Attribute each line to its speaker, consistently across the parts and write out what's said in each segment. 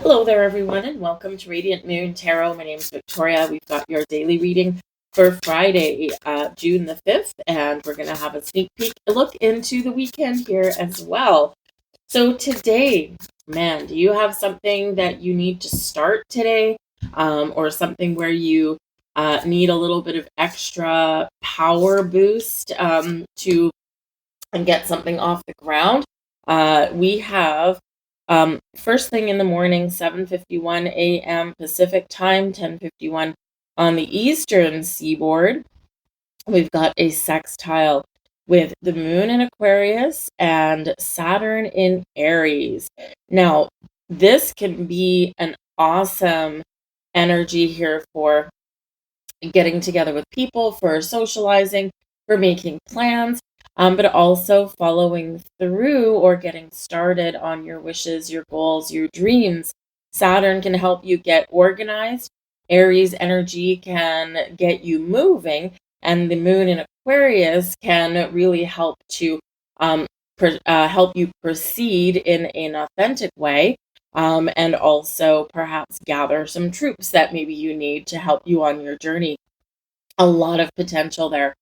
Speaker 1: Hello there, everyone, and welcome to Radiant Moon Tarot. My name is Victoria. We've got your daily reading for Friday, June the 5th, and we're going to have a sneak peek, a look into the weekend here as well. So today, man, do you have something that you need to start today, or something where you need a little bit of extra power boost to get something off the ground? We have first thing in the morning, 7:51 a.m. Pacific time, 10:51 on the eastern seaboard. We've got a sextile with the moon in Aquarius and Saturn in Aries. Now, this can be an awesome energy here for getting together with people, for socializing, for making plans, but also following through or getting started on your wishes, your goals, your dreams. Saturn can help you get organized. Aries energy can get you moving, and the moon in Aquarius can really help to help you proceed in an authentic way, and also perhaps gather some troops that maybe you need to help you on your journey. A lot of potential there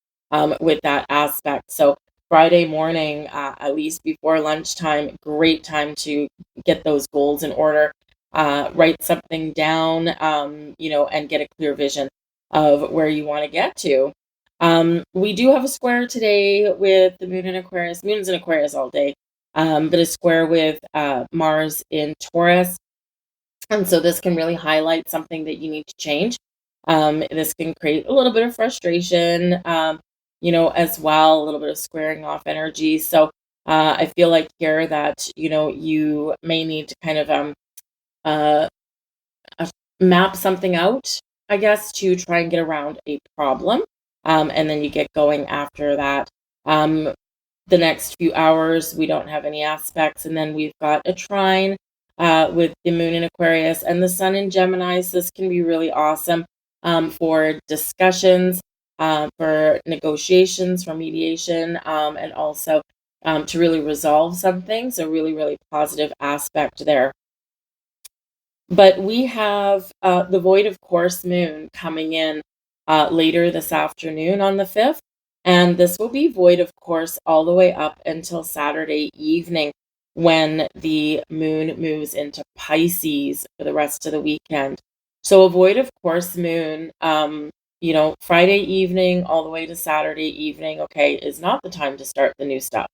Speaker 1: with that aspect. So Friday morning, at least before lunchtime, great time to get those goals in order, write something down, and get a clear vision of where you want to get to. We do have a square today with the moon in Aquarius. Moon's in Aquarius all day, but a square with Mars in Taurus. And so this can really highlight something that you need to change. This can create a little bit of frustration, as well, a little bit of squaring off energy. So I feel like here that, you may need to kind of uh, map something out, I guess, to try and get around a problem. And then you get going after that. The next few hours, we don't have any aspects. And then we've got a trine with the moon in Aquarius and the sun in Gemini. So this can be really awesome for discussions, for negotiations, for mediation, and also to really resolve something. So really, really positive aspect there. But we have the void of course moon coming in later this afternoon on the 5th. And this will be void of course all the way up until Saturday evening when the moon moves into Pisces for the rest of the weekend. So a void of course moon, Friday evening all the way to Saturday evening, okay, is not the time to start the new stuff.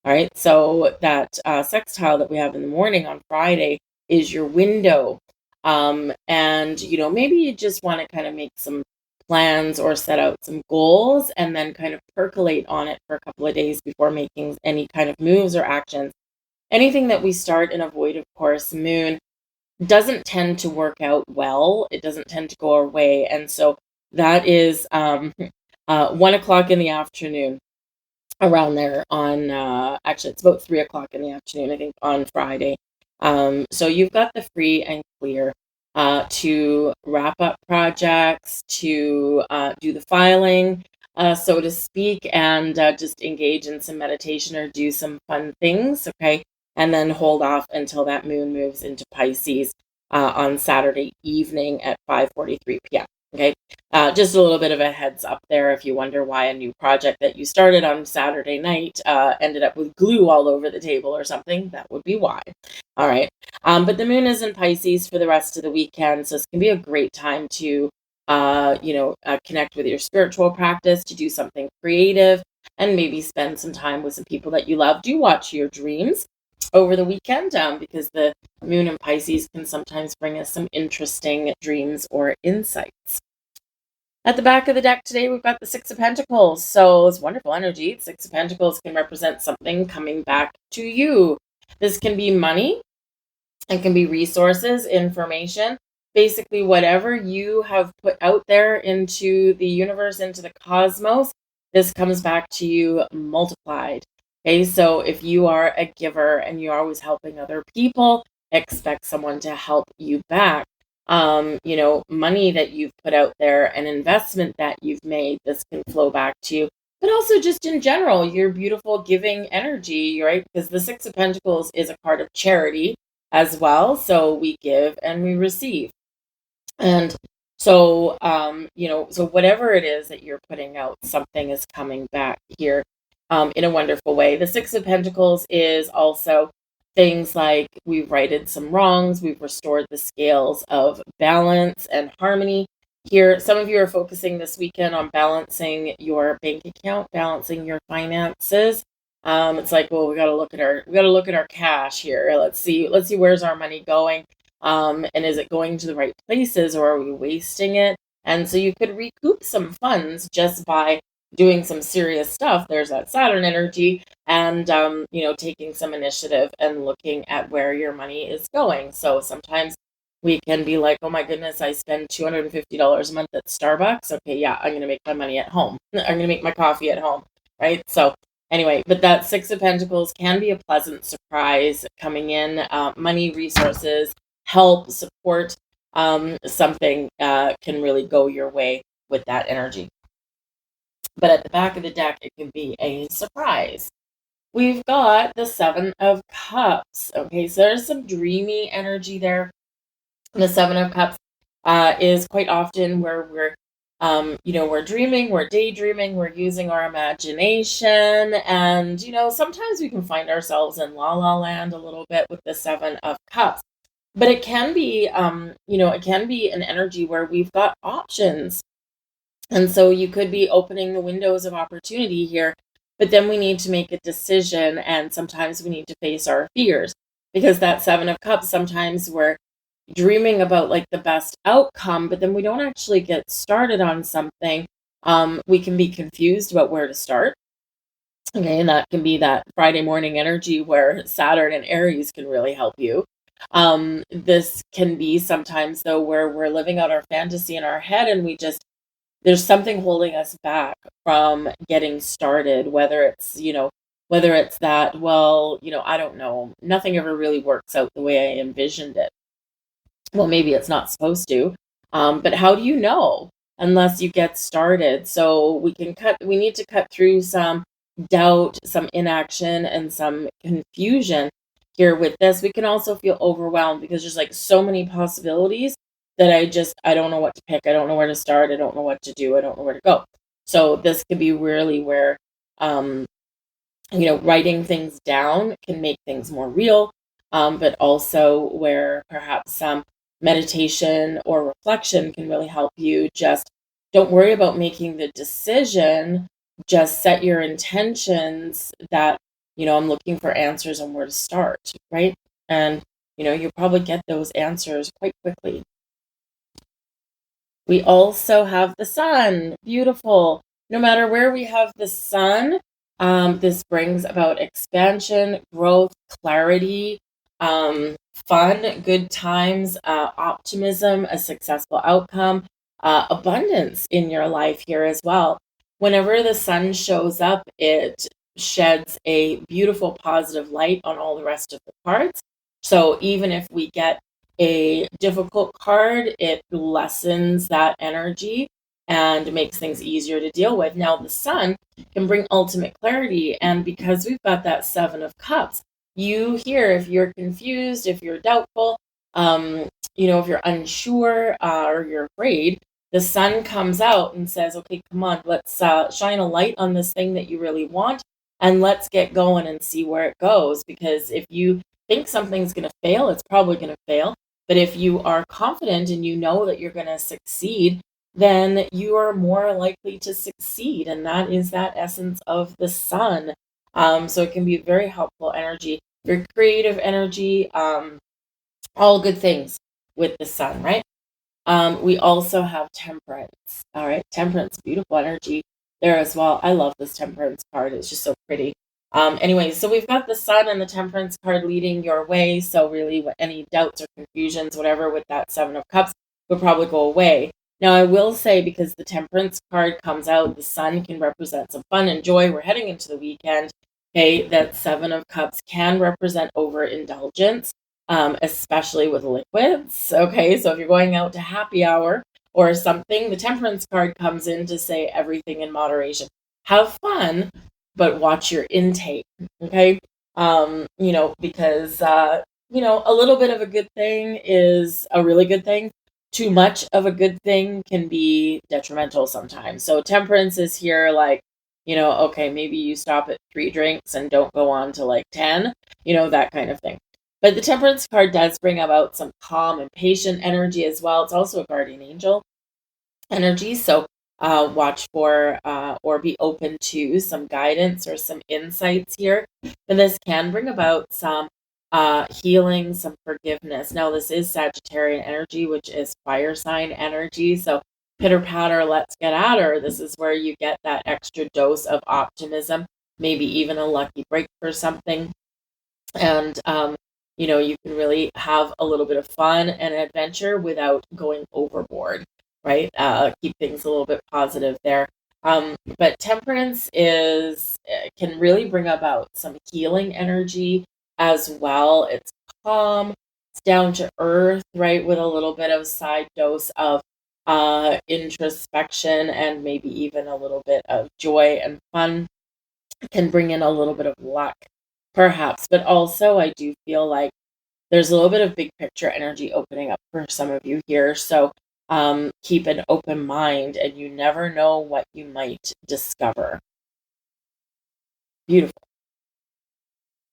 Speaker 1: All right. So that sextile that we have in the morning on Friday is your window. And, maybe you just want to kind of make some plans or set out some goals and then kind of percolate on it for a couple of days before making any kind of moves or actions. Anything that we start in a void of course moon doesn't tend to work out well. It doesn't tend to go our way. And so that is 1 o'clock in the afternoon, around there on actually it's about 3 o'clock in the afternoon, I think, on Friday. So you've got the free and clear to wrap up projects, to do the filing, so to speak, and just engage in some meditation or do some fun things, okay? And then hold off until that moon moves into Pisces on Saturday evening at 5:43 p.m. Okay, just a little bit of a heads up there if you wonder why a new project that you started on Saturday night ended up with glue all over the table or something. That would be why. All right. But the moon is in Pisces for the rest of the weekend, so this can be a great time to, connect with your spiritual practice, to do something creative, and maybe spend some time with some people that you love. Do watch your dreams over the weekend, because the moon in Pisces can sometimes bring us some interesting dreams or insights. At the back of the deck today, we've got the Six of Pentacles. So it's wonderful energy. Six of Pentacles can represent something coming back to you. This can be money. It can be resources, information, basically whatever you have put out there into the universe, into the cosmos, this comes back to you multiplied. Okay, so if you are a giver and you're always helping other people, expect someone to help you back. Money that you've put out there, an investment that you've made, this can flow back to you. But also just in general, your beautiful giving energy, right? Because the Six of Pentacles is a card of charity. as well. So we give and we receive. And so, so whatever it is that you're putting out, something is coming back here in a wonderful way. The Six of Pentacles is also things like we've righted some wrongs, we've restored the scales of balance and harmony. Here, some of you are focusing this weekend on balancing your bank account, balancing your finances. It's like, well, we got to look at our cash here. Let's see where's our money going. And is it going to the right places, or are we wasting it? And so you could recoup some funds just by doing some serious stuff. There's that Saturn energy, and taking some initiative and looking at where your money is going. So sometimes we can be like, oh my goodness, I spend $250 a month at Starbucks. Okay, yeah, I'm going to make my money at home. I'm going to make my coffee at home, right? So anyway, but that Six of Pentacles can be a pleasant surprise coming in. Money, resources, help, support, something can really go your way with that energy. But at the back of the deck, it can be a surprise. We've got the Seven of Cups. Okay, so there's some dreamy energy there. The Seven of Cups is quite often where we're dreaming, we're daydreaming, we're using our imagination, and sometimes we can find ourselves in la la land a little bit with the Seven of Cups. But it can be, it can be an energy where we've got options. And so you could be opening the windows of opportunity here, but then we need to make a decision. And sometimes we need to face our fears, because that Seven of Cups, sometimes we're dreaming about like the best outcome, but then we don't actually get started on something. We can be confused about where to start. Okay, and that can be that Friday morning energy where Saturn and Aries can really help you. This can be sometimes though where we're living out our fantasy in our head, and there's something holding us back from getting started, whether it's that, well, I don't know, nothing ever really works out the way I envisioned it. Well, maybe it's not supposed to, but how do you know unless you get started? So we need to cut through some doubt, some inaction, and some confusion here with this. We can also feel overwhelmed because there's like so many possibilities that I don't know what to pick. I don't know where to start. I don't know what to do. I don't know where to go. So this could be really where, writing things down can make things more real, but also where perhaps some meditation or reflection can really help you. Just don't worry about making the decision. Just set your intentions that, I'm looking for answers on where to start, right? And, you'll probably get those answers quite quickly. We also have the sun. Beautiful. No matter where we have the sun, this brings about expansion, growth, clarity, fun, good times, optimism, a successful outcome, abundance in your life here as well. Whenever the sun shows up, it sheds a beautiful positive light on all the rest of the cards. So even if we get a difficult card, it lessens that energy and makes things easier to deal with. Now, the sun can bring ultimate clarity. And because we've got that Seven of Cups, you here, if you're confused, if you're doubtful, if you're unsure or you're afraid, the sun comes out and says, okay, come on, let's shine a light on this thing that you really want, and let's get going and see where it goes. Because if you think something's going to fail, it's probably going to fail. But if you are confident and you know that you're going to succeed, then you are more likely to succeed. And that is that essence of the sun. So it can be very helpful energy, very creative energy, all good things with the sun, right? We also have temperance. All right, temperance, beautiful energy there as well. I love this temperance card. It's just so pretty. Anyway, so we've got the sun and the temperance card leading your way. So really, any doubts or confusions, whatever, with that Seven of Cups would probably go away. Now, I will say, because the temperance card comes out, the sun can represent some fun and joy. We're heading into the weekend. Okay, that Seven of Cups can represent overindulgence, especially with liquids. Okay, so if you're going out to happy hour or something, the temperance card comes in to say everything in moderation. Have fun, but watch your intake. Okay, because a little bit of a good thing is a really good thing. Too much of a good thing can be detrimental sometimes. So temperance is here like, okay, maybe you stop at 3 drinks and don't go on to like 10, that kind of thing. But the temperance card does bring about some calm and patient energy as well. It's also a guardian angel energy. So watch for or be open to some guidance or some insights here. And this can bring about some healing, some forgiveness. Now, this is Sagittarian energy, which is fire sign energy. So pitter patter, let's get at her. This is where you get that extra dose of optimism, maybe even a lucky break for something. And you can really have a little bit of fun and adventure without going overboard, right? Keep things a little bit positive there. But temperance can really bring about some healing energy as well. It's calm, it's down to earth, right? With a little bit of side dose of introspection and maybe even a little bit of joy and fun. Can bring in a little bit of luck, perhaps. But also, I do feel like there's a little bit of big picture energy opening up for some of you here. So keep an open mind, and you never know what you might discover. Beautiful.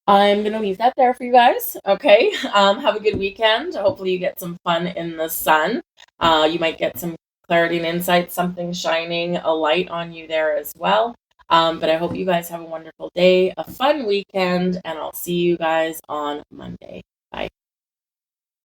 Speaker 1: I'm going to leave that there for you guys. Okay. Have a good weekend. Hopefully, you get some fun in the sun. You might get some clarity and insight, something shining a light on you there as well. But I hope you guys have a wonderful day, a fun weekend, and I'll see you guys on Monday.